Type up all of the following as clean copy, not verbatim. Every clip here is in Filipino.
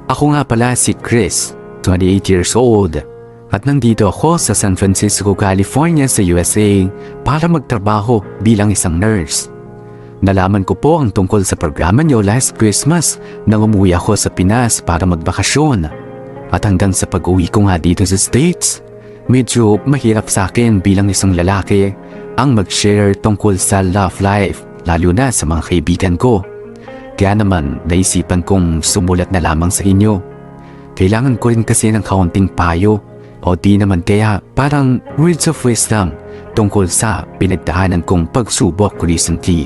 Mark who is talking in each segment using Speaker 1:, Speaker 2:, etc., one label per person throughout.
Speaker 1: Ako nga pala si Chris, 28 years old, at nandito ako sa San Francisco, California sa USA para magtrabaho bilang isang nurse. Nalaman ko po ang tungkol sa programa niyo last Christmas nang umuwi ako sa Pinas para magbakasyon. At hanggang sa pag-uwi ko nga dito sa States, medyo mahirap sa akin bilang isang lalaki ang mag-share tungkol sa love life, lalo na sa mga kaibigan ko. Kaya naman naisipan kong sumulat na lamang sa inyo. Kailangan ko rin kasi ng kaunting payo o di naman kaya parang words of wisdom tungkol sa pinagdaanan kong pagsubok recently.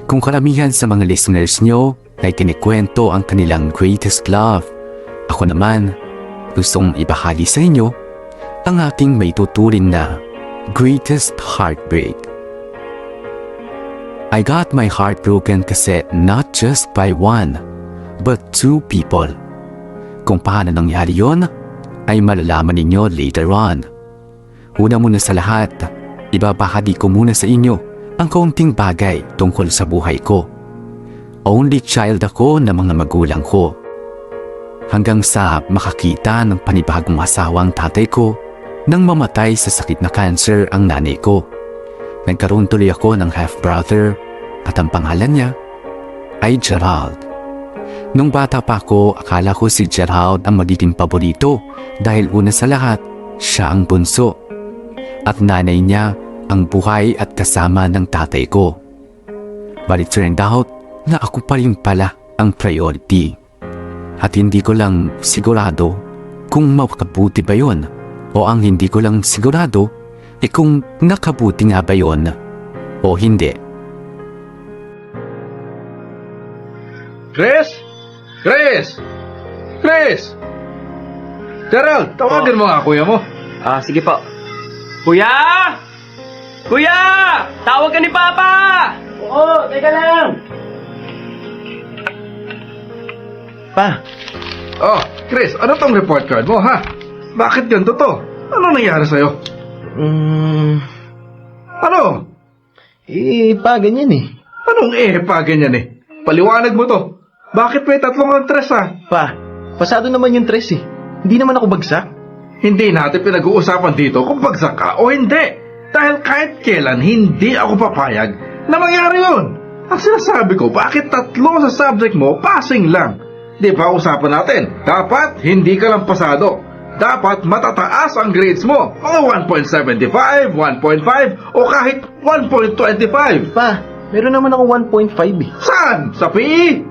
Speaker 1: Kung karamihan sa mga listeners nyo ay kinikwento ang kanilang greatest love, ako naman gustong ibahagi sa inyo ang aking may tuturing na greatest heartbreak. I got my heart broken kasi not just by one, but two people. Kung paano nangyari yon, ay malalaman ninyo later on. Una muna sa lahat, ibabahagi ko muna sa inyo ang kaunting bagay tungkol sa buhay ko. Only child ako ng mga magulang ko. Hanggang sa makakita ng panibagong asawang tatay ko nang mamatay sa sakit na cancer ang nanay ko. Nagkaroon tuloy ako ng half-brother at ang pangalan niya ay Gerald. Nung bata pa ako, akala ko si Gerald ang magiging paborito dahil una sa lahat, siya ang bunso. At nanay niya ang buhay at kasama ng tatay ko. But it turned out na ako pa rin pala ang priority. At hindi ko lang sigurado kung makabuti ba yun o ang hindi ko lang sigurado kung nakabuti nga ba yun o hindi.
Speaker 2: Chris! Chris! Chris! Gerald, tawagin mo nga kuya mo.
Speaker 3: Sige po. Kuya! Kuya! Tawag ka ni Papa! Oo, teka lang.
Speaker 4: Pa,
Speaker 2: Oh, Chris, ano tong report card mo, ha? Bakit ganito to? Ano nangyari sa'yo? Ano?
Speaker 4: pa ganyan eh.
Speaker 2: Anong pa ganyan eh? Paliwanag mo to. Bakit may tatlong antres, ha?
Speaker 4: Pa, pasado naman yung tres eh. Hindi naman ako bagsak.
Speaker 2: Hindi natin pinag-uusapan dito kung bagsak ka o hindi. Dahil kahit kailan, hindi ako papayag na mangyari yun. Ang sinasabi ko, bakit tatlo sa subject mo, passing lang? Di ba usapan natin? Dapat hindi ka lang pasado. Dapat matataas ang grades mo. Mga 1.75, 1.5, o kahit 1.25.
Speaker 4: Pa, meron naman ako 1.5 eh.
Speaker 2: Saan? Sa PE?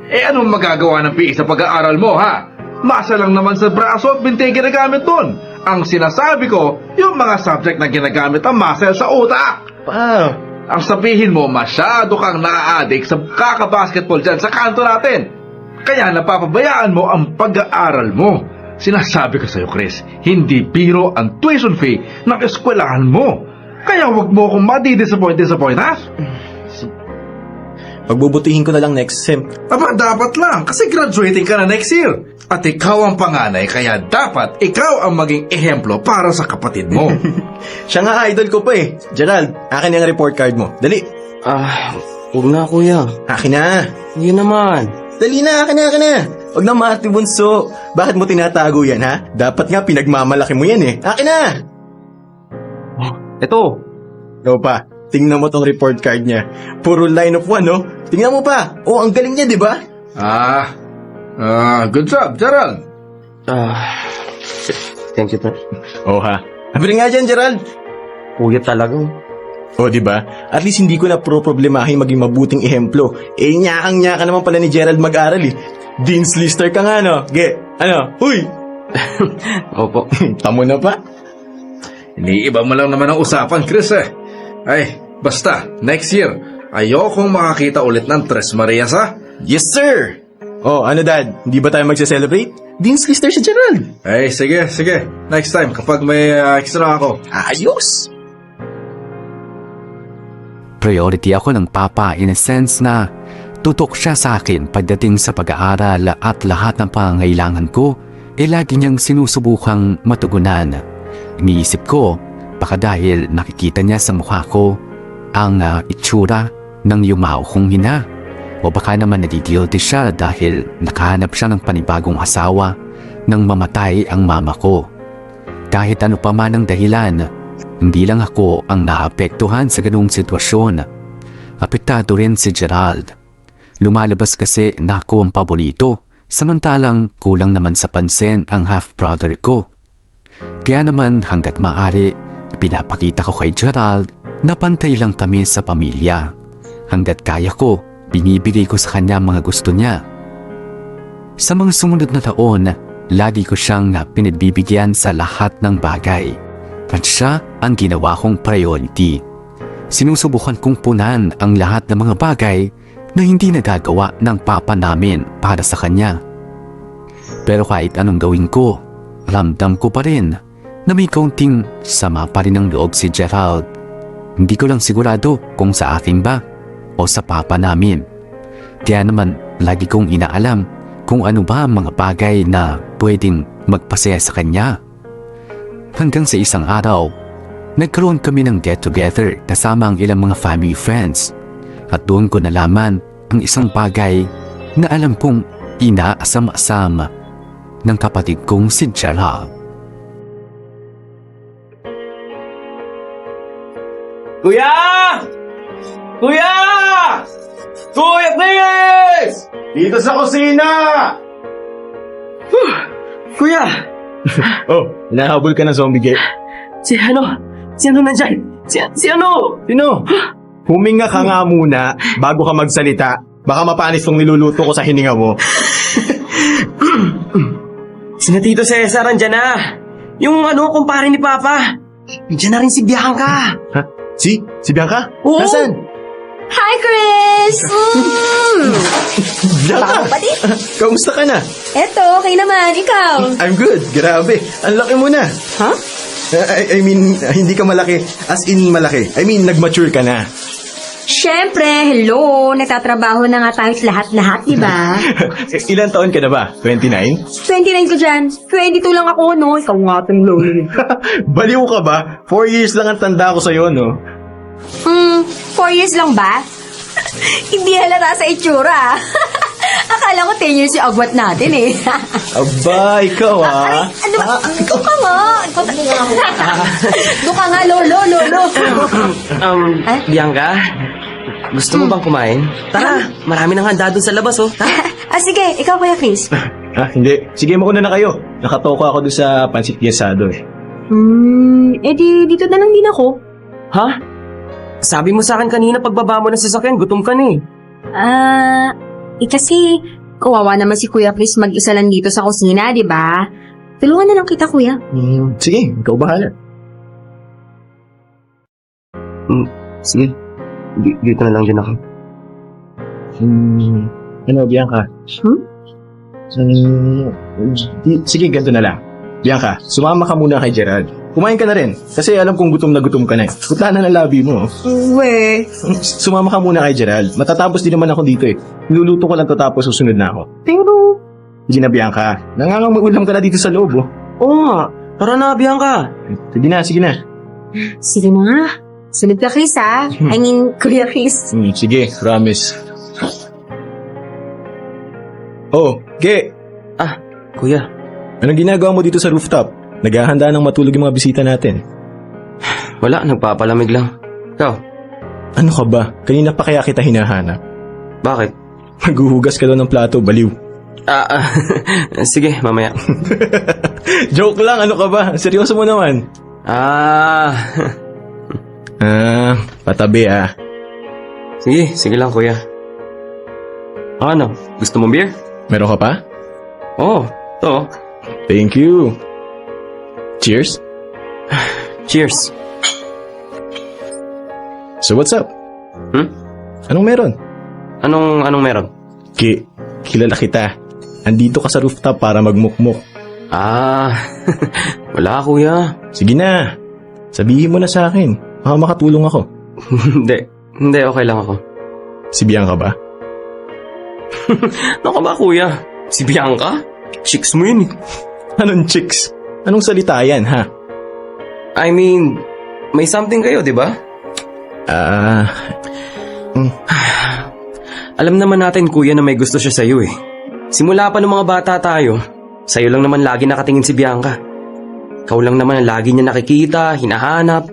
Speaker 2: Anong magagawa ng PE sa pag-aaral mo, ha? Masa lang naman sa braso at binti ginagamit dun. Ang sinasabi ko, yung mga subject na ginagamit ang muscle sa utak.
Speaker 4: Pa,
Speaker 2: Ang sabihin mo, masyado kang naa-addict sa kaka-basketball dyan sa kanto natin. Kaya napapabayaan mo ang pag-aaral mo. Sinasabi ko sa'yo, Chris, hindi biro ang tuition fee ng eskwelahan mo. Kaya wag mo akong madi-disappoint, ha?
Speaker 4: pagbubutihin ko na lang next sem.
Speaker 2: Aba, dapat lang, kasi graduating ka na next year. At ikaw ang panganay, kaya dapat ikaw ang maging ehemplo para sa kapatid mo.
Speaker 4: Siya nga idol ko pa eh. Gerald, akin yung report card mo. Dali.
Speaker 3: Huwag na kuya.
Speaker 4: Akin na.
Speaker 3: Hindi naman.
Speaker 4: Dali na, akin na. Huwag na maati bunso. Bakit mo tinatago yan ha? Dapat nga pinagmamalaki mo yan eh. Akin na.
Speaker 3: Ito.
Speaker 4: Ikaw pa, tingnan mo tong report card niya. Puro line of one, no? Tingnan mo pa. Oh, ang galing niya, di ba?
Speaker 2: Good job, Gerald.
Speaker 3: Thank you, pa.
Speaker 4: Oh ha. Abri nga dyan, Gerald.
Speaker 3: Kuya talaga.
Speaker 4: Oh, di ba? At least hindi ko na problemahin maging mabuting ehemplo. Nyakang-nyaka naman pala ni Gerald mag-aral eh. Dean's Lister ka nga, no? Ano? Huy!
Speaker 3: Opo.
Speaker 4: Tamo na pa?
Speaker 2: Iniiba mo lang naman ang usapan, Chris eh. Ay, basta, next year, ayokong makakita ulit ng Tres Marias, ha?
Speaker 4: Yes, sir! Oh, ano dad? Hindi ba tayo magse-celebrate? Dean's Lister si Gerald.
Speaker 2: Ay, sige. Next time, kapag may extra ako.
Speaker 4: Ayos!
Speaker 1: Priority ako ng papa in a sense na tutok siya sa akin pagdating sa pag-aaral at lahat ng pangangailangan ko lagi niyang sinusubukang matugunan. Iniisip ko, baka dahil nakikita niya sa mukha ko ang itsura ng yumao kong ina. O baka naman nagigilty siya dahil nakahanap siya ng panibagong asawa nang mamatay ang mama ko. Kahit ano pa man ang dahilan, hindi lang ako ang naapektuhan sa ganung sitwasyon. Apektado rin si Gerald. Lumalabas kasi na ako ang paborito, samantalang kulang naman sa pansin ang half-brother ko. Kaya naman hanggat maaari, pinapakita ko kay Gerald na pantay lang kami sa pamilya. Hanggat kaya ko, binibigay ko sa kanya mga gusto niya. Sa mga sumunod na taon, lagi ko siyang pinagbibigyan sa lahat ng bagay. At siya ang ginawa kong priority. Sinusubukan kong punan ang lahat ng mga bagay na hindi nagagawa ng papa namin para sa kanya. Pero kahit anong gawin ko, ramdam ko pa rin na may kaunting sama pa rin ng loob si Gerald. Hindi ko lang sigurado kung sa akin ba o sa papa namin. Kaya naman lagi kong inaalam kung ano ba ang mga bagay na pwedeng magpasaya sa kanya. Hanggang sa isang araw, nagkaroon kami ng get-together kasama ang ilang mga family friends. At doon ko nalaman ang isang bagay na alam kong inaasam-asam ng kapatid kong si Gerald.
Speaker 3: Kuya! Kuya! Kuya, please!
Speaker 4: Dito sa kusina!
Speaker 3: Kuya!
Speaker 4: Oh, hinahabol ka ng zombie, Ge.
Speaker 3: Si ano nandyan? Si ano?
Speaker 4: Sino? Huminga ka nga muna bago ka magsalita. Baka mapanis tong niluluto ko sa hininga mo.
Speaker 3: Sina Tito Cesar, andyan na. Yung kumpare ni Papa. Andyan na rin si Bianca.
Speaker 4: Ha? Si Bianca?
Speaker 3: Oo.
Speaker 4: Nasaan?
Speaker 5: Hi, Chris!
Speaker 4: Bianca!
Speaker 5: Baka pa din.
Speaker 4: Kamusta ka na?
Speaker 5: Eto, okay naman. Ikaw?
Speaker 4: I'm good. Grabe. Ang laki mo na.
Speaker 5: Huh?
Speaker 4: I mean, hindi ka malaki. As in malaki. I mean, nag-mature ka na.
Speaker 5: Siyempre, hello. Nagtatrabaho na nga tayo lahat-lahat, di ba?
Speaker 4: Ilan taon ka na ba? 29?
Speaker 5: 29 ko dyan. 22 lang ako, no? Ikaw nga itong lolo.
Speaker 4: Baliw ka ba? 4 years lang ang tanda ko sa'yo, no?
Speaker 5: 4 years lang ba? Hindi halata sa itsura. Akala ko 10 years yung agwat natin eh.
Speaker 4: Aba, ikaw ah.
Speaker 5: Ano ba? Doon ka nga. Doon ka nga, lolo.
Speaker 3: Bianca, gusto mo bang kumain? Tara, marami nang handa dun sa labas, oh.
Speaker 5: Sige. Ikaw, Kuya Chris.
Speaker 4: Hindi. Sige, mauna na kayo. Nakatoka ako doon sa pansit gyasado eh.
Speaker 5: Dito na lang din ako.
Speaker 3: Ha? Sabi mo sa akin kanina pagbaba mo ng sasakyan, gutom ka na eh.
Speaker 5: Kasi kawawa naman si Kuya Chris mag-isa lang dito sa kusina, di ba? Tulungan na lang kita, Kuya.
Speaker 4: Sige, ikaw bahala.
Speaker 3: Sige, dito na lang din ako.
Speaker 4: Ano, Bianca? Sige, ganito na lang. Bianca, sumama ka muna kay Gerald. Kumain ka na rin. Kasi alam kong gutom ka na eh. Putla na ng labi mo.
Speaker 5: Uwe.
Speaker 4: Sumama ka muna kay Gerald. Matatapos din naman ako dito eh. Niluluto ko lang to tapos susunod na ako.
Speaker 5: Pero...
Speaker 4: Sige na, Bianca. Nangangamulam ka na dito sa loob, oh.
Speaker 3: Oo nga, tara na Bianca.
Speaker 4: Sige na.
Speaker 5: Sige na nga. Sunod ka, Chris, ha? I mean, Kuya Chris.
Speaker 4: Sige, promise. Oh, Ge.
Speaker 3: Kuya,
Speaker 4: Anong ginagawa mo dito sa rooftop? Naghahanda ng matulog yung mga bisita natin.
Speaker 3: wala, nagpapalamig lang. Ikaw,
Speaker 4: Ano ka ba? Kanina pa kaya kita hinahanap.
Speaker 3: bakit?
Speaker 4: Maghuhugas ka daw ng plato, baliw.
Speaker 3: Sige, mamaya.
Speaker 4: Joke lang, ano ka ba? Seryoso mo naman. Patabi ah.
Speaker 3: Sige lang kuya. Ano, gusto mo beer?
Speaker 4: Meron ka pa?
Speaker 3: Oo, to.
Speaker 4: Thank you. Cheers.
Speaker 3: Cheers.
Speaker 4: So what's up? Anong meron?
Speaker 3: Anong meron?
Speaker 4: Kilala kita. Andito ka sa rooftop para magmukmuk.
Speaker 3: Wala kuya.
Speaker 4: Sige na. Sabihin mo na sa akin. Baka makatulong ako.
Speaker 3: Hindi, okay lang ako.
Speaker 4: Si Bianca ba?
Speaker 3: Naka ba kuya? Si Bianca? Chicks mo yun eh.
Speaker 4: Anong chicks? Anong salita yan, ha?
Speaker 3: I mean, may something kayo, di ba? Alam naman natin kuya na may gusto siya sa'yo eh. Simula pa ng mga bata tayo, sa'yo lang naman lagi nakatingin si Bianca. Ikaw lang naman ang lagi niya nakikita, hinahanap.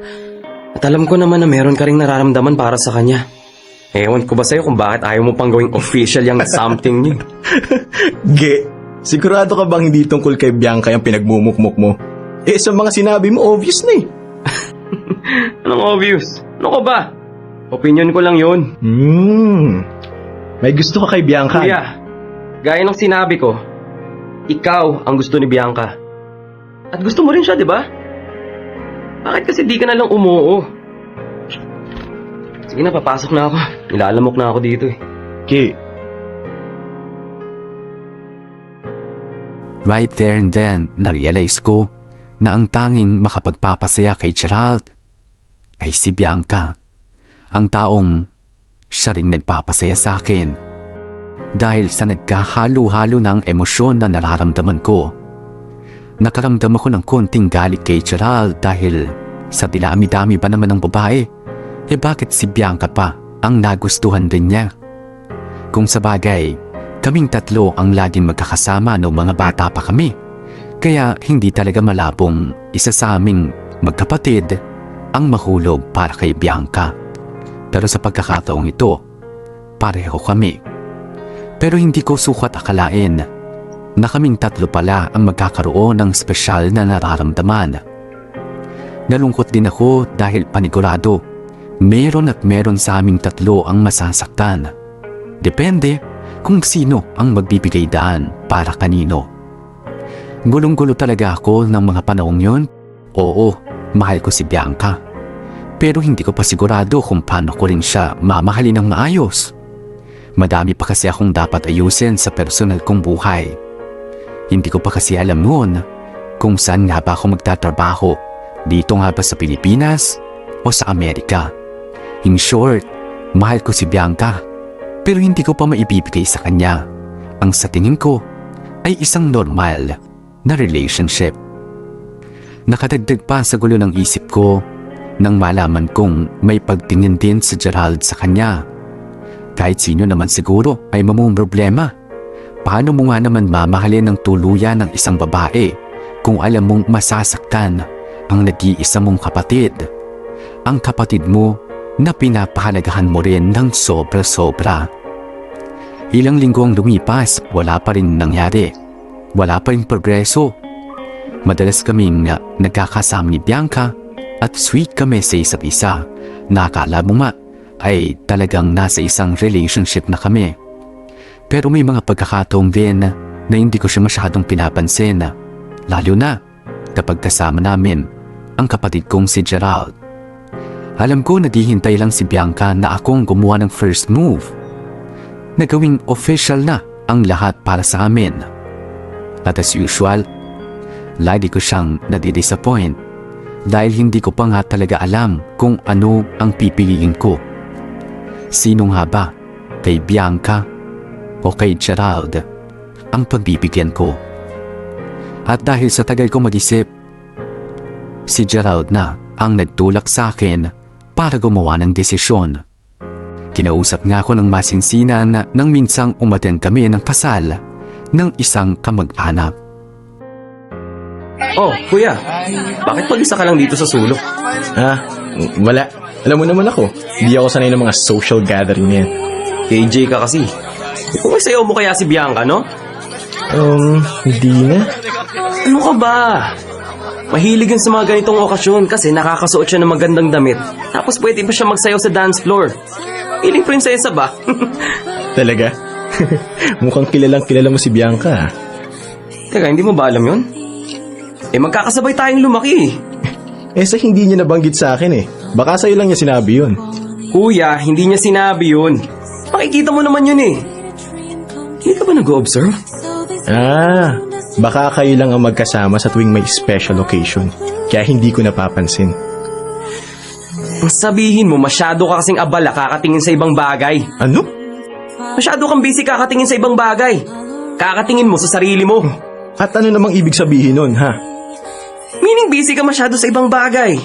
Speaker 3: At alam ko naman na meron ka ring nararamdaman para sa kanya. Ewan ko ba sa'yo kung bakit ayaw mo pang gawing official yung something niyo.
Speaker 4: Ge, sigurado ka bang hindi tungkol kay Bianca yung pinagmumukmuk mo? Eh, sa mga sinabi mo, obvious na eh.
Speaker 3: Anong obvious? Ano ko ba? Opinion ko lang yun.
Speaker 4: May gusto ka kay Bianca.
Speaker 3: Kuya, gaya ng sinabi ko, ikaw ang gusto ni Bianca. At gusto mo rin siya, di ba? Bakit kasi di ka na lang umuo? Sige na, papasok na ako. Nilalamok na ako dito eh.
Speaker 4: Ge,
Speaker 1: Right there and then, narealize ko na ang tanging makapagpapasaya kay Gerald ay si Bianca. Ang taong siya rin nagpapasaya sa akin. Dahil sa nagkahalo-halo ng emosyon na nararamdaman ko. Nakaramdam ako ng konting galit kay Gerald dahil sa dilami-dami ba naman ng babae, eh bakit si Bianca pa ang nagustuhan din niya? Kung sa bagay, kaming tatlo ang laging magkakasama noong mga bata pa kami. Kaya hindi talaga malabong isa sa aming magkapatid ang mahulog para kay Bianca. Pero sa pagkakataong ito, pareho kami. Pero hindi ko sukat akalain na kaming tatlo pala ang magkakaroon ng espesyal na nararamdaman. Nalungkot din ako dahil panigurado, meron at meron sa aming tatlo ang masasaktan. Depende kung sino ang magbibigay daan para kanino. Gulong-gulo talaga ako ng mga panahong yon. Oo, mahal ko si Bianca. Pero hindi ko pa sigurado kung paano ko rin siya mamahalin ng maayos. Madami pa kasi akong dapat ayusin sa personal kong buhay. Hindi ko pa kasi alam noon kung saan nga ba ako magtatrabaho. Dito nga ba sa Pilipinas o sa Amerika. In short, mahal ko si Bianca. Pero hindi ko pa maibibigay sa kanya ang sa tingin ko ay isang normal na relationship. Nakadagdag pa sa gulo ng isip ko nang malaman kong may pagtingin din si Gerald sa kanya. Kahit sino naman siguro ay mamumroblema. Paano mo nga naman mamahalin ng tuluyan ng isang babae kung alam mong masasaktan ang nag-iisa mong kapatid? Ang kapatid mo na pinapahalagahan mo rin ng sobra-sobra. Ilang linggo ang lumipas, wala pa rin nangyari. Wala pa rin progreso. Madalas kaming nagkakasama ni Bianca at sweet kami sa isa't isa. Nakakala mo nga ay talagang nasa isang relationship na kami. Pero may mga pagkakataong din na hindi ko siya masyadong pinapansin. Lalo na kapag kasama namin ang kapatid kong si Gerald. Alam ko naghihintay lang si Bianca na akong gumawa ng first move. Nagawing official na ang lahat para sa amin. At as usual, lagi ko siyang nadidisappoint dahil hindi ko pa nga talaga alam kung ano ang pipiliin ko. Sino nga ba? Kay Bianca o kay Gerald ang pagbibigyan ko? At dahil sa tagal ko mag-isip, si Gerald na ang nagtulak sa akin para gumawa ng desisyon. Kinausap nga ako ng masinsinan nang minsang umaten kami ng kasal ng isang kamag-anak.
Speaker 3: Oh, kuya, bakit mag-isa ka lang dito sa sulok?
Speaker 4: Wala. Alam mo naman ako, hindi ako sanay ng mga social gathering yan.
Speaker 3: KJ ka kasi. Kung sayaw mo kaya si Bianca, no?
Speaker 4: Hindi na.
Speaker 3: Ano ka ba? Mahilig yan sa mga ganitong okasyon kasi nakakasuot siya ng magandang damit. Tapos pwede pa siya magsayaw sa dance floor. Feeling prinsesa ba?
Speaker 4: Talaga? Mukhang kilala mo si Bianca.
Speaker 3: Teka, hindi mo ba alam yun? Eh magkakasabay tayong lumaki.
Speaker 4: Sa hindi niya nabanggit sa akin eh. Baka sa'yo lang niya sinabi yun.
Speaker 3: Kuya, hindi niya sinabi yun. Makikita mo naman yun eh. Hindi ka ba nag-observe?
Speaker 4: Baka kayo lang ang magkasama sa tuwing may special occasion. Kaya hindi ko napapansin.
Speaker 3: Sabihin mo, masyado ka kasing abala kakatingin sa ibang bagay.
Speaker 4: Ano?
Speaker 3: Masyado kang busy kakatingin sa ibang bagay. Kakatingin mo sa sarili mo.
Speaker 4: At ano namang ibig sabihin nun, ha?
Speaker 3: Meaning busy ka masyado sa ibang bagay.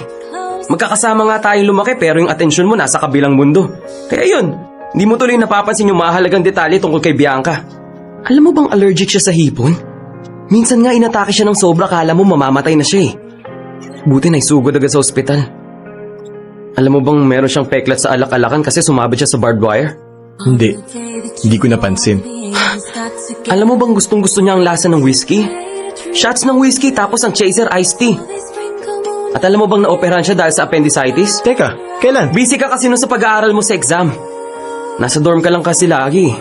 Speaker 3: Magkakasama nga tayong lumaki pero yung atensyon mo nasa kabilang mundo. Kaya yun, Hindi mo tuloy napapansin yung mahalagang detalye tungkol kay Bianca. Alam mo bang allergic siya sa hipon? Minsan nga inatake siya ng sobra, kala mo mamamatay na siya eh. Buti na isugod agad sa ospital. Alam mo bang meron siyang peklat sa alak-alakan kasi sumabit siya sa barbed wire?
Speaker 4: Hindi. Hindi ko napansin.
Speaker 3: Alam mo bang gustong-gusto niya ang lasa ng whiskey? Shots ng whiskey tapos ang chaser iced tea. At alam mo bang naoperahan siya dahil sa appendicitis?
Speaker 4: Teka, kailan?
Speaker 3: Busy ka kasi nun sa pag-aaral mo sa exam. Nasa dorm ka lang kasi lagi.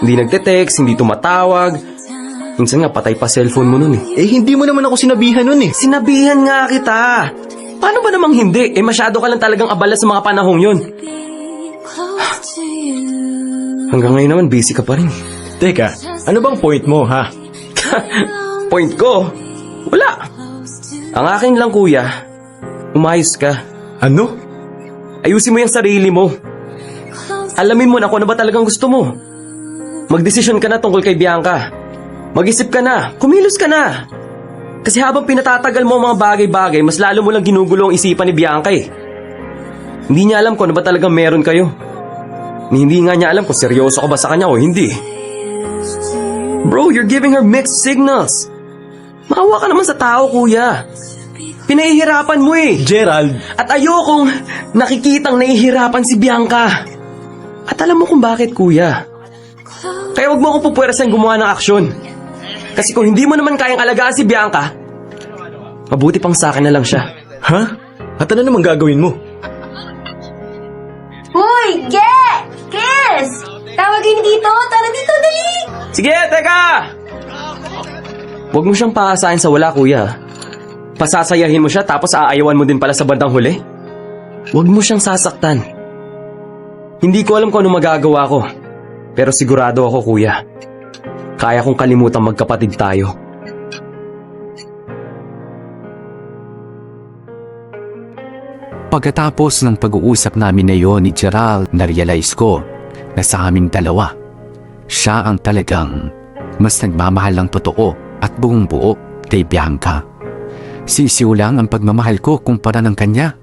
Speaker 3: Hindi nagte-text, hindi tumatawag. Minsan nga patay pa cellphone mo nun eh.
Speaker 4: Eh, hindi mo naman ako sinabihan nun eh.
Speaker 3: Sinabihan nga kita. Paano ba namang hindi? Eh masyado ka lang talagang abala sa mga panahong yun. Hanggang ngayon naman busy ka pa rin.
Speaker 4: Teka, ano bang point mo, ha?
Speaker 3: Point ko? Wala. Ang akin lang kuya, umayos ka.
Speaker 4: Ano?
Speaker 3: Ayusin mo yung sarili mo. Alamin mo na kung ano ba talagang gusto mo. Magdesisyon ka na tungkol kay Bianca. Mag-isip ka na, kumilos ka na. Kasi habang pinatatagal mo ang mga bagay-bagay, mas lalo mo lang ginugulo ang isipan ni Bianca eh. Hindi niya alam kung ano ba talagang meron kayo. Hindi nga niya alam kung seryoso ka ba sa kanya o hindi. Bro, you're giving her mixed signals. Maawa ka naman sa tao, kuya. Pinahihirapan mo eh.
Speaker 4: Gerald,
Speaker 3: At ayokong nakikitang nahihirapan si Bianca. At alam mo kung bakit, kuya. Kaya wag mo akong pupwersahan gumawa ng aksyon. Kasi kung hindi mo naman kayang alagaan si Bianca, mabuti pang sa akin na lang siya.
Speaker 4: ha? At ano naman gagawin mo?
Speaker 5: Hoy, Ge! Kiss! Tawagin dito! Tara dito, dali!
Speaker 3: Sige, teka! Huwag mo siyang paasahin sa wala, kuya. Pasasayahin mo siya tapos aayawan mo din pala sa bandang huli. Huwag mo siyang sasaktan. Hindi ko alam kung ano magagawa ko. Pero sigurado ako, kuya. Kaya kong kalimutang magkapatid tayo.
Speaker 1: Pagkatapos ng pag-uusap namin na yon ni Gerald, na-realize ko na sa aming dalawa, siya ang talagang mas nagmamahal ng totoo at buong buo kay Bianca. Sisiw lang ang pagmamahal ko kumpara ng kanya.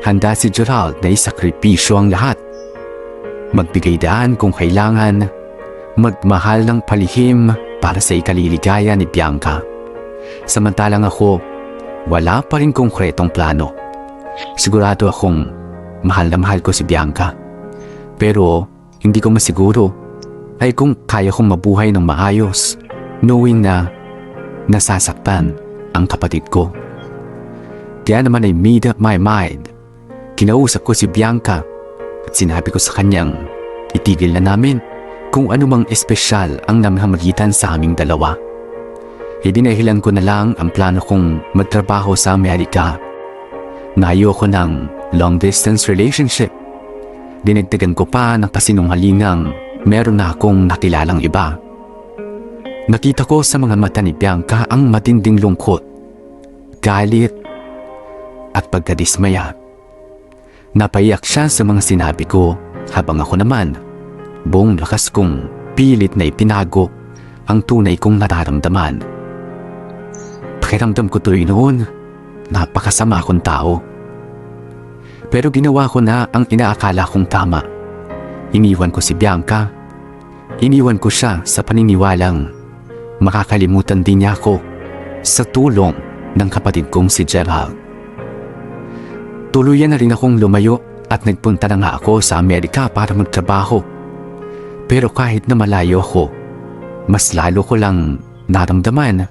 Speaker 1: Handa si Gerald na isakripisyo ang lahat. Magbigay daan kung kailangan, magmahal ng palihim para sa ikaliligaya ni Bianca. Samantalang ako, wala pa rin konkretong plano. Sigurado akong mahal na mahal ko si Bianca. Pero hindi ko masiguro ay kung kaya kong mabuhay ng maayos, knowing na nasasaktan ang kapatid ko. Kaya naman I made up my mind. Kinausap ko si Bianca at sinabi ko sa kanyang itigil na namin kung anumang espesyal ang namamagitan sa aming dalawa. Idinahilan ko na lang ang plano kong magtrabaho sa Amerika. Na ayoko ng long distance relationship. Dinagdagan ko pa ng kasinungalingang meron na akong nakilalang iba. Nakita ko sa mga mata ni Bianca ang matinding lungkot, galit at pagkadismaya. Napaiyak siya sa mga sinabi ko habang ako naman, buong lakas kong pilit na ipinago ang tunay kong nararamdaman. Pakiramdam ko tuloy noon, napakasama akong tao. Pero ginawa ko na ang inaakala kong tama. Iniwan ko si Bianca. Iniwan ko siya sa paniniwalang makakalimutan din niya ako sa tulong ng kapatid kong si Gerald. Tuluyan na rin akong lumayo at nagpunta na nga ako sa Amerika para magtrabaho. Pero kahit na malayo ako, mas lalo ko lang naramdaman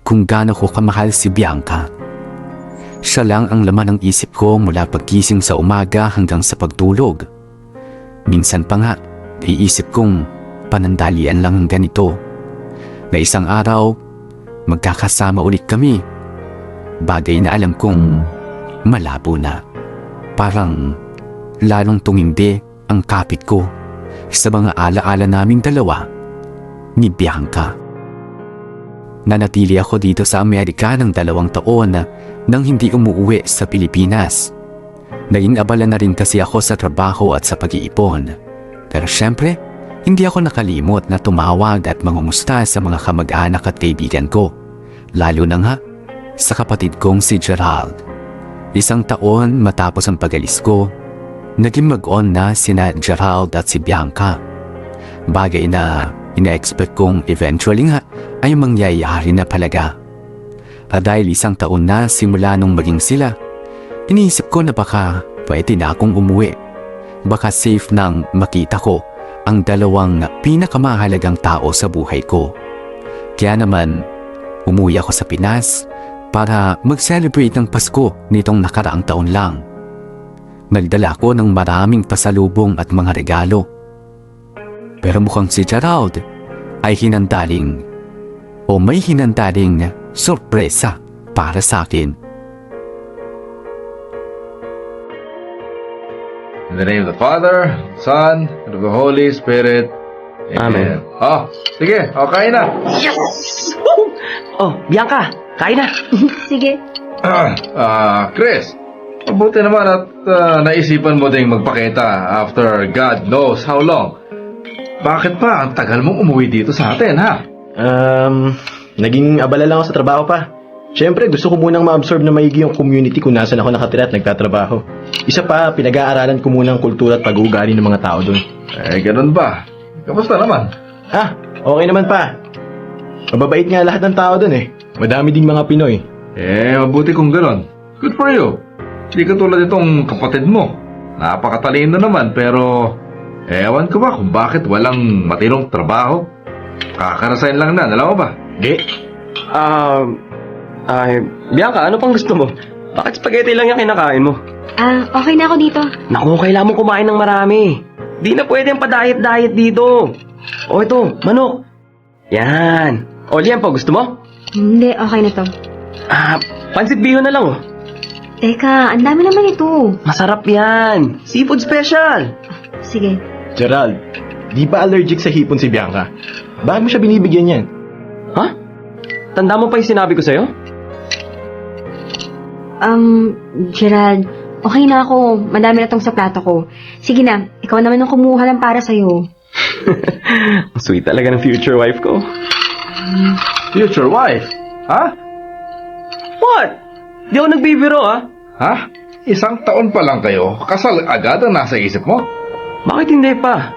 Speaker 1: kung gaano ko kamahal si Bianca. Siya lang ang laman ng isip ko mula paggising sa umaga hanggang sa pagtulog. Minsan pa nga, iisip kong panandalian lang ang ganito. Na isang araw, magkakasama ulit kami. Bagay na alam kong malabo na. Parang lalong tumindi ang kapit ko sa mga alaala naming dalawa ni Bianca. Nanatili ako dito sa Amerika ng 2 taon nang hindi umuwi sa Pilipinas. Naging abala na rin kasi ako sa trabaho at sa pag-iipon. Pero syempre, hindi ako nakalimot na tumawag at mangumusta sa mga kamag-anak at kaibigan ko. Lalo na nga sa kapatid kong si Gerald. 1 taon matapos ang pag-alis ko, naging mag-on na sina Gerald at si Bianca. Bagay na ina-expect kong eventually nga ay mangyayari na palaga. At dahil 1 taon na simula nung maging sila, iniisip ko na baka pwede na akong umuwi. Baka safe nang makita ko ang 2 pinakamahalagang tao sa buhay ko. Kaya naman, umuwi ako sa Pinas para mag-celebrate ng Pasko nitong nakaraang taon lang. Nagdala ko ng maraming pasalubong at mga regalo. Pero mukhang si Gerald ay may hinandaling sorpresa para sa akin.
Speaker 2: In the name of the Father, Son, and of the Holy Spirit.
Speaker 3: Amen.
Speaker 2: Oh, sige. O, kain na.
Speaker 3: Oh, Bianca, kain na.
Speaker 5: Sige.
Speaker 2: Chris, mabuti naman at naisipan mo ding magpakita after God knows how long. Bakit pa ang tagal mong umuwi dito sa atin, ha?
Speaker 4: Naging abala lang ako sa trabaho pa. Siyempre, gusto ko munang ma-absorb na maigi yung community kung nasan ako nakatira at nagtatrabaho. Isa pa, pinag-aaralan ko muna ang kultura at pag-uugali ng mga tao doon.
Speaker 2: Ganun ba? Kamusta naman?
Speaker 4: Okay naman pa. Mababait nga lahat ng tao doon eh. Madami ding mga Pinoy.
Speaker 2: Mabuti kung ganun. Good for you. Hindi ka tulad itong kapatid mo. Napakatalino naman pero ewan ko ba kung bakit walang matinong trabaho. Kakarasain lang na, alam mo ba?
Speaker 3: Bianca, ano pang gusto mo? Bakit spaghetti lang yung kinakain mo?
Speaker 5: Okay na ako dito.
Speaker 3: Naku, kailangan mo kumain ng marami. Di na pwede ang pa-diet-diet dito. O ito, manok. Yan. O liempo, gusto mo?
Speaker 5: Hindi, okay na to.
Speaker 3: Pansit bihon na lang oh.
Speaker 5: Teka, ang dami naman ito.
Speaker 3: Masarap yan. Seafood special.
Speaker 5: Sige.
Speaker 4: Gerald, di ba allergic sa hipon si Bianca? Bakit mo siya binibigyan yan?
Speaker 3: Ha? Tanda mo pa yung sinabi ko sa'yo?
Speaker 5: Gerald, okay na ako. Madami na tong sa plato ko. Sige na, ikaw naman ang kumuha lang para sa'yo.
Speaker 3: Sweet talaga ng future wife ko.
Speaker 2: Future wife? Ha?
Speaker 3: What? Di ako nagbibiro
Speaker 2: Ha? 1 taon pa lang kayo. Kasal agad ang nasa isip mo?
Speaker 3: Bakit hindi pa?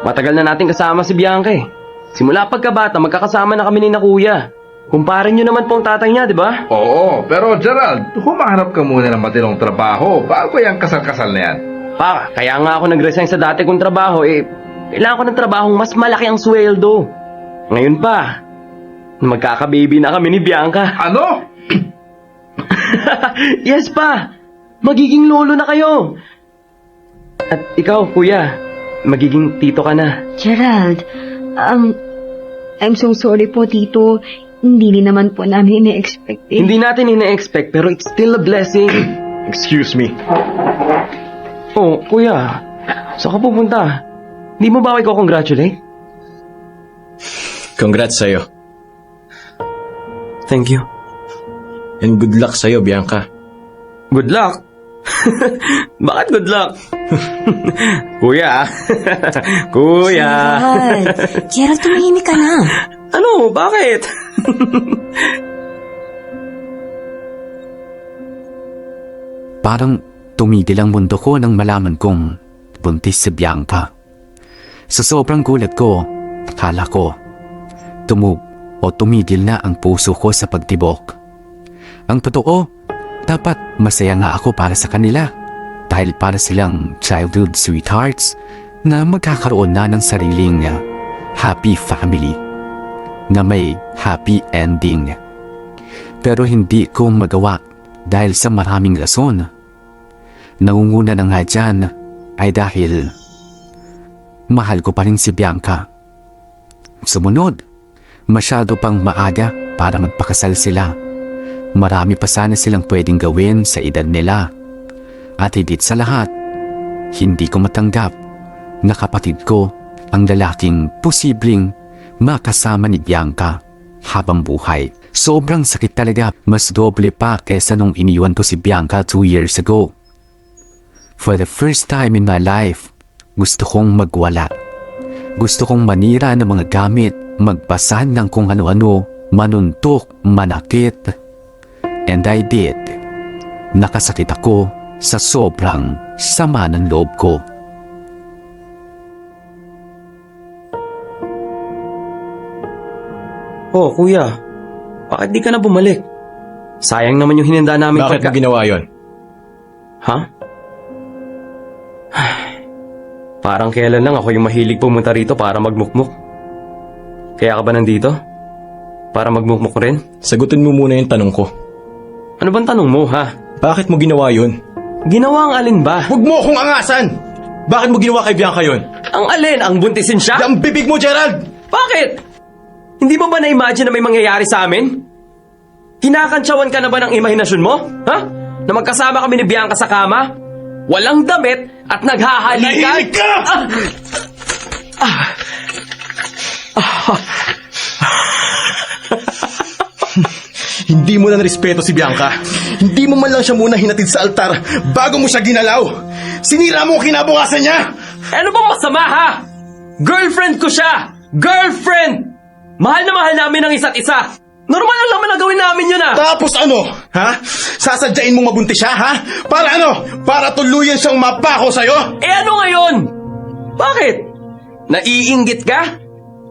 Speaker 3: Matagal na natin kasama si Bianca eh. Simula pagkabata, magkakasama na kami ni na kuya. Kumparin nyo naman po ang tatay niya, di ba?
Speaker 2: Oo, pero Gerald, humahanap ka muna ng matinong trabaho bago yung kasal-kasal na yan.
Speaker 3: Pa, kaya nga ako nag-resign sa dati kong trabaho kailangan ko ng trabahong mas malaki ang sweldo. Ngayon pa, magkaka-baby na kami ni Bianca.
Speaker 2: Ano?
Speaker 3: Yes pa! Magiging lolo na kayo! At ikaw, kuya, magiging tito ka na.
Speaker 5: Gerald, I'm so sorry po, Tito. Hindi din naman po namin ina-expect eh.
Speaker 3: Hindi natin ina-expect pero it's still a blessing.
Speaker 4: Excuse me.
Speaker 3: Oh, kuya, saan ka pupunta? Di mo ba ako congratulate?
Speaker 4: Congrats sa'yo.
Speaker 3: Thank you.
Speaker 4: And good luck sa'yo, Bianca.
Speaker 3: Good luck? Bakit good luck? Kuya. Kuya.
Speaker 5: Gerald, tumahimik ka na.
Speaker 3: Ano? Bakit?
Speaker 1: Parang tumigil ang mundo ko nang malaman kong buntis si Bianca. Sa sobrang gulat ko, akala ko tumigil na ang puso ko sa pagtibok. Ang totoo, dapat masaya nga ako para sa kanila dahil para silang childhood sweethearts na magkakaroon na ng sariling happy family na may happy ending. Pero hindi ko magawa dahil sa maraming rason. Nangunguna na nga dyan ay dahil mahal ko pa rin si Bianca. Sumunod, masyado pang maaga para magpakasal sila. Marami pa sana silang pwedeng gawin sa edad nila. At higit sa lahat, hindi ko matanggap na kapatid ko ang lalaking posibleng makasama ni Bianca habang buhay. Sobrang sakit talaga, mas doble pa kesa nung iniwan ko si Bianca 2 years ago. For the first time in my life, gusto kong magwala. Gusto kong manira ng mga gamit, magpasan ng kung ano-ano, manuntok, manakit. And I did. Nakasakit ako sa sobrang sama ng loob ko.
Speaker 3: Oh, kuya. Bakit di ka na bumalik? Sayang naman yung hinanda namin
Speaker 4: Bakit mo ginawa yon?
Speaker 3: Ha? Parang kailan lang ako yung mahilig pumunta rito para magmukmuk. Kaya ka ba nandito? Para magmukmuk rin?
Speaker 4: Sagutin mo muna yung tanong ko.
Speaker 3: Ano bang tanong mo, ha?
Speaker 4: Bakit mo ginawa yon?
Speaker 3: Ginawa ang alin ba?
Speaker 4: Huwag mo akong angasan! Bakit mo ginawa kay Bianca yon?
Speaker 3: Ang alin? Ang buntisin siya?
Speaker 4: Ang bibig mo, Gerald!
Speaker 3: Bakit? Hindi mo ba na-imagine na may mangyayari sa amin? Kinakantsawan ka na ba ng imahinasyon mo? Ha? Na magkasama kami ni Bianca sa kama? Walang damit at naghahalikan?
Speaker 4: Nahihig ka! Hindi mo na respeto si Bianca. Hindi mo man lang siya muna hinatid sa altar bago mo siya ginalaw. Sinira mo ang kinabukasan niya!
Speaker 3: Ano bang masama, ha? Girlfriend ko siya! Girlfriend! Mahal na mahal namin ang isa't isa! Normal lang naman na gawin namin yun, ha?
Speaker 4: Tapos ano? Ha? Sasadyain mong mabuntis siya, ha? Para ano? Para tuluyan siyang mapako sa'yo?
Speaker 3: Eh ano ngayon? Bakit? Naiinggit ka?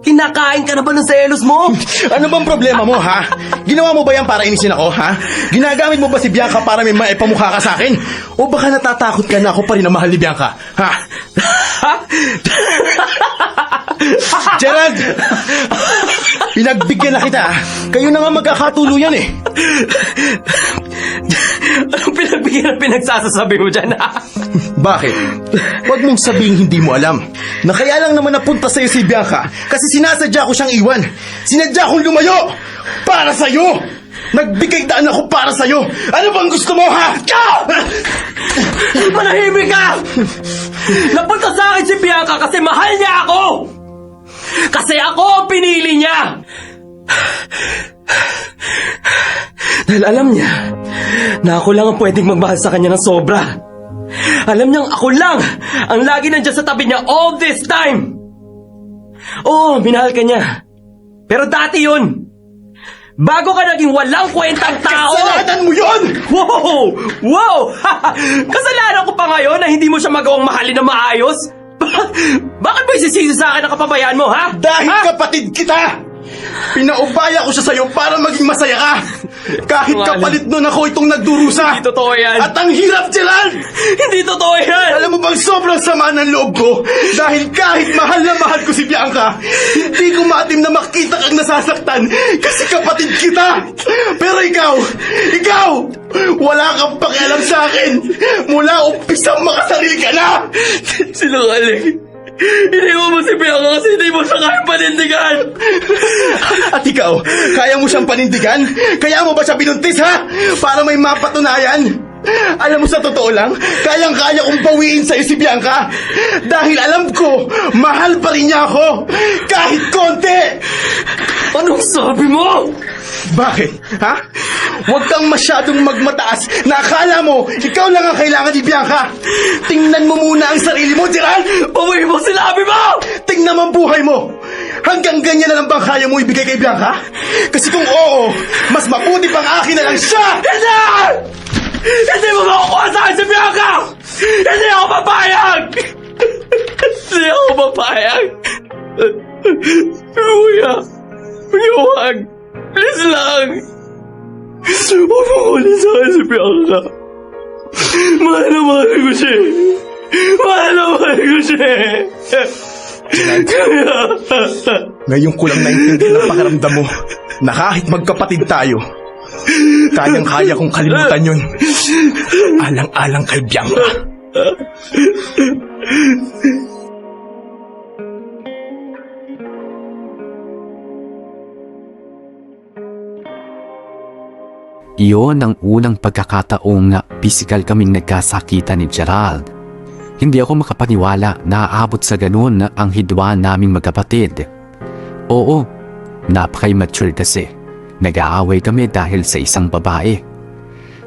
Speaker 3: Kinakain ka na ba ng selos mo?
Speaker 4: Ano bang problema mo, ha? Ginawa mo ba yan para inisin ako, ha? Ginagamit mo ba si Bianca para may maipamukha ka sa akin? O baka natatakot ka na ako pa rin na mahal ni Bianca, ha? Gerald! Pinagbigyan na kita, ha? Kayo na nga magkakatuluyan, eh.
Speaker 3: Anong pinagbigyan ang pinagsasasabi mo dyan, ha?
Speaker 4: Bakit? Huwag mong sabihing hindi mo alam na kaya lang naman napunta sa'yo si Bianca kasi sinasadya ko siyang iwan. Sinadya kong lumayo para sa'yo. Nagbigay daan ako para sa'yo. Ano bang gusto mo, ha?
Speaker 3: Manahimik ka! Napunta sa akin si Bianca kasi mahal niya ako! Kasi ako ang pinili niya! Dahil alam niya na ako lang ang pwedeng magmahal sa kanya ng sobra. Alam niyang ako lang ang lagi nandiyan sa tabi niya all this time. Oo, minahal ka niya. Pero dati yun. Bago ka naging walang kwentang tao.
Speaker 4: Kasalanan mo yun!
Speaker 3: Wow! Wow! Kasalanan ko pa ngayon na hindi mo siya magawang mahalin na maayos? Bakit mo isisisi sa akin ang kapabayaan mo, ha?
Speaker 4: Dahil
Speaker 3: ha?
Speaker 4: kapatid kita! Pinaubaya ko siya sa'yo para maging masaya ka! Kahit kapalit nun ako itong nagdurusa!
Speaker 3: Hindi totoo yan!
Speaker 4: At ang hirap, Gerald!
Speaker 3: Hindi totoo yan!
Speaker 4: Alam mo bang sobrang sama ng loob ko? Dahil kahit mahal na mahal ko si Bianca, hindi ko maatim na makita kang nasasaktan kasi kapatid kita! Pero ikaw, wala kang pakialam sa akin! Mula umpisang makasarili ka na!
Speaker 3: Sinungaling! Hindi mo si Bianca kasi hindi mo siya kaya panindigan!
Speaker 4: At ikaw, kaya mo siyang panindigan? Kaya mo ba siya binuntis, ha? Para may mapatunayan? Alam mo, sa totoo lang, kayang-kaya kong bawiin sa'yo si Bianca. Dahil alam ko, mahal pa rin niya ako. Kahit konti.
Speaker 3: Anong sabi mo?
Speaker 4: Bakit? Ha? Huwag kang masyadong magmataas na akala mo, ikaw lang ang kailangan ni Bianca. Tingnan mo muna ang sarili mo, Gerald.
Speaker 3: Bawiin mo sinabi mo!
Speaker 4: Tingnan mo ang buhay mo. Hanggang ganyan na lang bang kaya mo ibigay kay Bianca? Kasi kung oo, mas mabuti pang akin na lang siya.
Speaker 3: Hindi! Hindi mo makukuha sa akin si Bianca! Hindi ako papayag! Hindi ako papayag! Kuya! Huwag! Please lang! Huwag mo kunin sa akin si Bianca! Mahal na mahal ko siya! Mahal na mahal ko siya!
Speaker 4: Ngayon ko lang naintindihan ang pakiramdam mo na kahit magkapatid tayo, kayang-kaya kong kalimutan yun. Alang-alang kay Bianca.
Speaker 1: Iyon ang unang pagkakataong na pisikal kaming nagkasakitan ni Gerald. Hindi ako makapaniwala na aabot sa ganun ang hidwaan naming magkapatid. Oo, napaka-immature kasi. Nag-aaway kami dahil sa isang babae.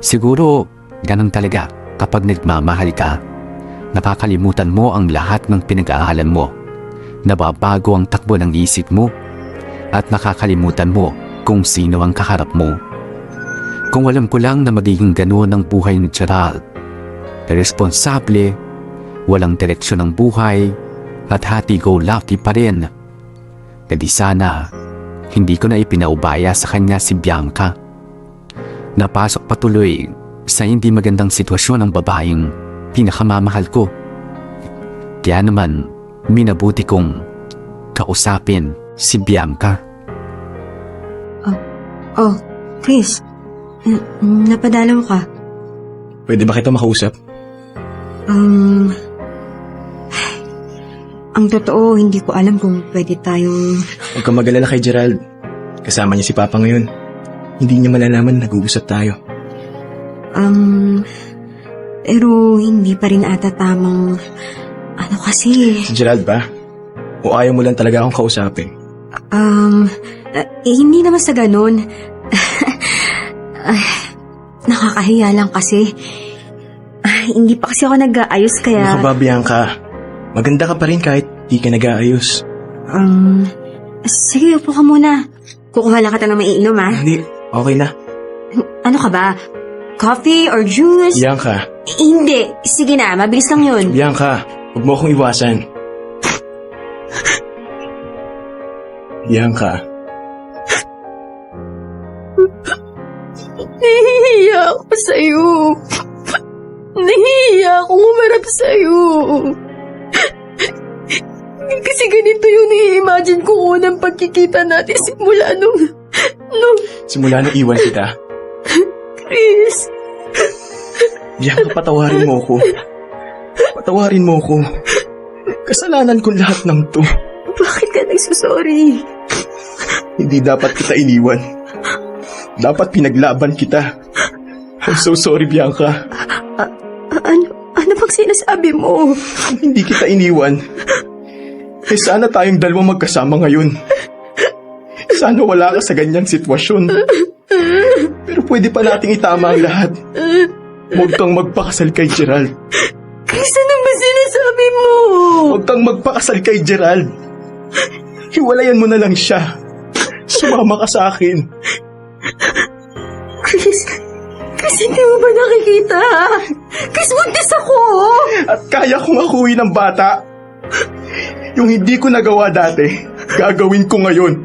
Speaker 1: Siguro, ganun talaga kapag nagmamahal ka. Nakakalimutan mo ang lahat ng pinag-aaral mo. Nababago ang takbo ng isip mo. At nakakalimutan mo kung sino ang kaharap mo. Kung alam ko lang na magiging ganoon ang buhay ni Gerald, responsable, walang direksyon ng buhay, at happy-go-lucky pa rin. Na di sana, hindi ko na ipinaubaya sa kanya si Bianca. Napasok patuloy sa hindi magandang sitwasyon ng babaeng pinakamamahal ko. Kaya naman, minabuti kong kausapin si Bianca.
Speaker 5: Oh, Chris. Napadalaw ka.
Speaker 4: Pwede ba kita makausap?
Speaker 5: Ang totoo, hindi ko alam kung pwede tayong...
Speaker 4: Huwag kang mag-alala kay Gerald. Kasama niya si Papa ngayon. Hindi niya malalaman na nag-uusap tayo.
Speaker 5: Pero hindi pa rin ata tamang... Ano kasi...
Speaker 4: Si Gerald ba? O ayaw mo lang talaga akong kausapin?
Speaker 5: Hindi naman sa ganun. Nakakahiya lang kasi. Hindi pa kasi ako nag-aayos kaya...
Speaker 4: Ano ka ba, Bianca? Maganda ka pa rin kahit di ka nag-aayos.
Speaker 5: Sige, upo ka muna. Kukuha lang kita ng maiinom, ha?
Speaker 4: Hindi, okay na.
Speaker 5: Ano ka ba? Coffee or juice?
Speaker 4: Bianca,
Speaker 5: Hindi. Sige na, mabilis lang yun.
Speaker 4: Bianca, huwag mo akong iwasan. Bianca,
Speaker 5: Nahihiya ako sa'yo. Nahihiya akong umarap sa'yo. Kasi ganito yung nai-imagine ko unang pagkikita natin simula nung...
Speaker 4: simula nang iwan kita.
Speaker 5: Chris.
Speaker 4: Bianca, patawarin mo ko. Patawarin mo ko. Kasalanan ko lahat ng to.
Speaker 5: Bakit ka nagsusorry?
Speaker 4: Hindi dapat kita iniwan. Dapat pinaglaban kita. I'm so sorry, Bianca.
Speaker 5: Ano bang sinasabi mo?
Speaker 4: Hindi kita iniwan. Eh sana tayong dalawa magkasama ngayon. Sana wala ka sa ganyang sitwasyon. Pero pwede pa nating itama ang lahat. Huwag kang magpakasal kay Gerald.
Speaker 5: Chris, ano ba sinasabi mo?
Speaker 4: Huwag kang magpakasal kay Gerald. Hiwalayan mo na lang siya. Sumama ka sa akin.
Speaker 5: Chris, hindi mo ba nakikita? Chris, buntis ako!
Speaker 4: At kaya kong akuin ng bata. Yung hindi ko nagawa dati, gagawin ko ngayon.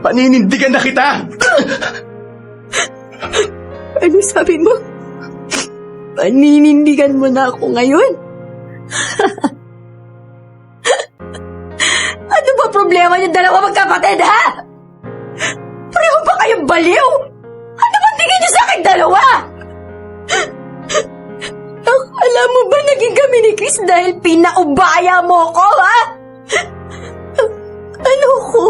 Speaker 4: Paninindigan na kita!
Speaker 5: Ano sabi mo? Paninindigan mo na ako ngayon? Ano ba problema niyo dalawa magkapatid, ha? Pareho ba kayong baliw? Ano ba tingin niyo sa akin dalawa? Alam mo ba naging kami ni Chris dahil pinaubaya mo ko, ha? Ano ko?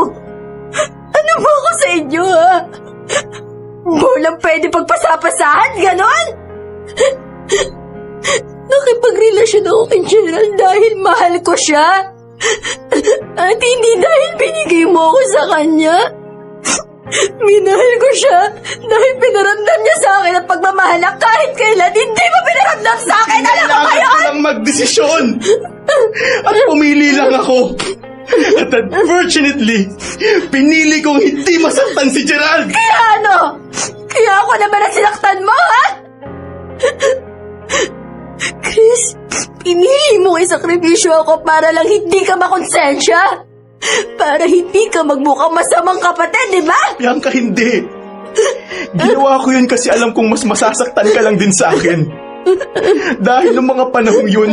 Speaker 5: Ano ba ako sa inyo, ha? Walang pwede pagpasapasahan, ganon? Nakipagrelasyon ako kay Gerald dahil mahal ko siya. At hindi dahil binigay mo ako sa kanya. Minahal ko siya dahil pinaramdam niya sa akin ang pagmamahal na kahit kailan hindi mo pinaramdam sa akin. Alam mo ba
Speaker 4: Kailangan ko
Speaker 5: yun?
Speaker 4: lang magdesisyon! At pumili lang ako! At unfortunately, pinili kong hindi masaktan si Gerald!
Speaker 5: Kaya ano? Kaya ako naman ang sinaktan mo, ha? Chris, pinili mo isakripisyo ako para lang hindi ka makonsensya. Para hindi ka magmukhang masamang kapatid, di ba?
Speaker 4: Bianca, hindi! Ginawa ko yun kasi alam kong mas masasaktan ka lang din sa akin. Dahil noong mga panahong yun,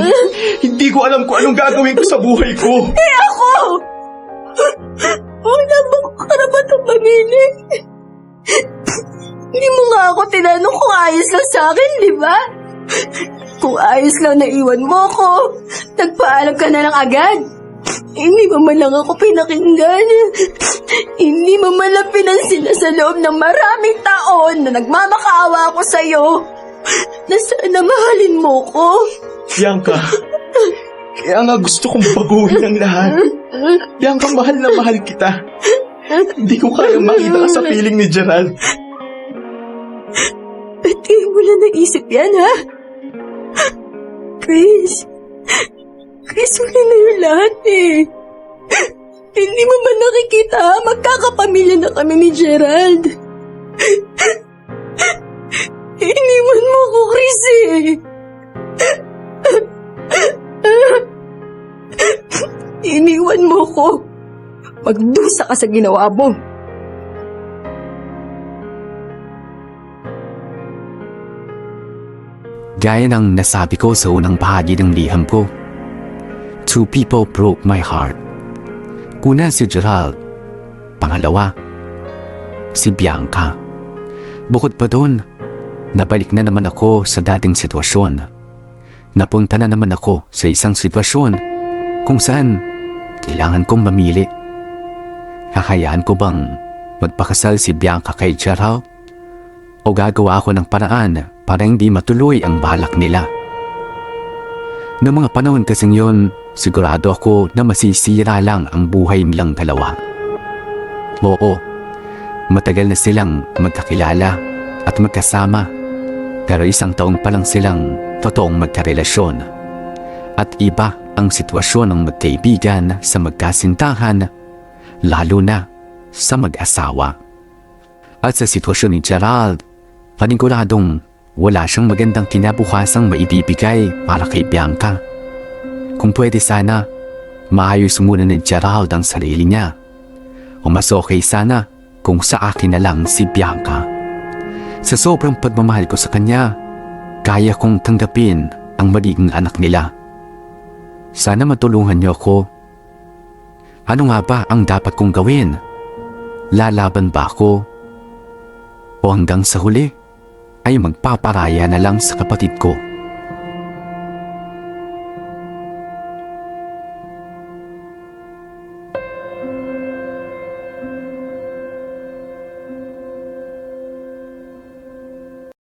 Speaker 4: hindi ko alam kung anong gagawin ko sa buhay ko.
Speaker 5: Eh ako! Wala bang karapatang mamili? Hindi mo nga ako tinanong kung ayos lang sa akin, di ba? Kung ayos lang naiwan mo ko, nagpaalam ka na lang agad. Hindi mo man lang ako pinakinggan. Hindi mo man lang pinansin na sa loob ng maraming taon na nagmamakaawa ako sa'yo. Na sana mahalin mo ko.
Speaker 4: Bianca, kaya nga gusto kong baguhin ang lahat. Bianca, mahal na mahal kita. Hindi ko kaya makita ka sa piling ni Gerald.
Speaker 5: Ba't di mo lang naisip yan, ha? Chris, wala na yung lahat eh. Hindi mo ba nakikita, ha? Magkakapamilya na kami ni Gerald. Iniwan mo ko, Chris eh. iwan mo ko. Magdusa ka sa ginawa mo.
Speaker 1: Gaya ng nasabi ko sa unang bahagi ng liham ko, two people broke my heart. Una si Gerald, pangalawa, si Bianca. Bukod pa doon, nabalik na naman ako sa dating sitwasyon. Napunta na naman ako sa isang sitwasyon kung saan kailangan kong mamili. Kakayaan ko bang magpakasal si Bianca kay Gerald? O gagawa ako ng paraan para hindi matuloy ang balak nila? Noong mga panahon kasing yon, sigurado ako na masisira lang ang buhay nilang dalawa. Oo, matagal na silang magkakilala at magkasama, pero isang taong pa lang silang totoong magkarelasyon. At iba ang sitwasyon ng magkaibigan sa magkasintahan, lalo na sa mag-asawa. At sa sitwasyon ni Gerald, paniguradong wala siyang magandang kinabukasang maibibigay para kay Bianca. Kung pwede sana, maayos muna ni Gerald ang sarili niya. O mas okay sana kung sa akin na lang si Bianca. Sa sobrang pagmamahal ko sa kanya, kaya kong tanggapin ang maliging anak nila. Sana matulungan niyo ako. Ano nga ba ang dapat kong gawin? Lalaban ba ako? O hanggang sa huli ay magpaparaya na lang sa kapatid ko?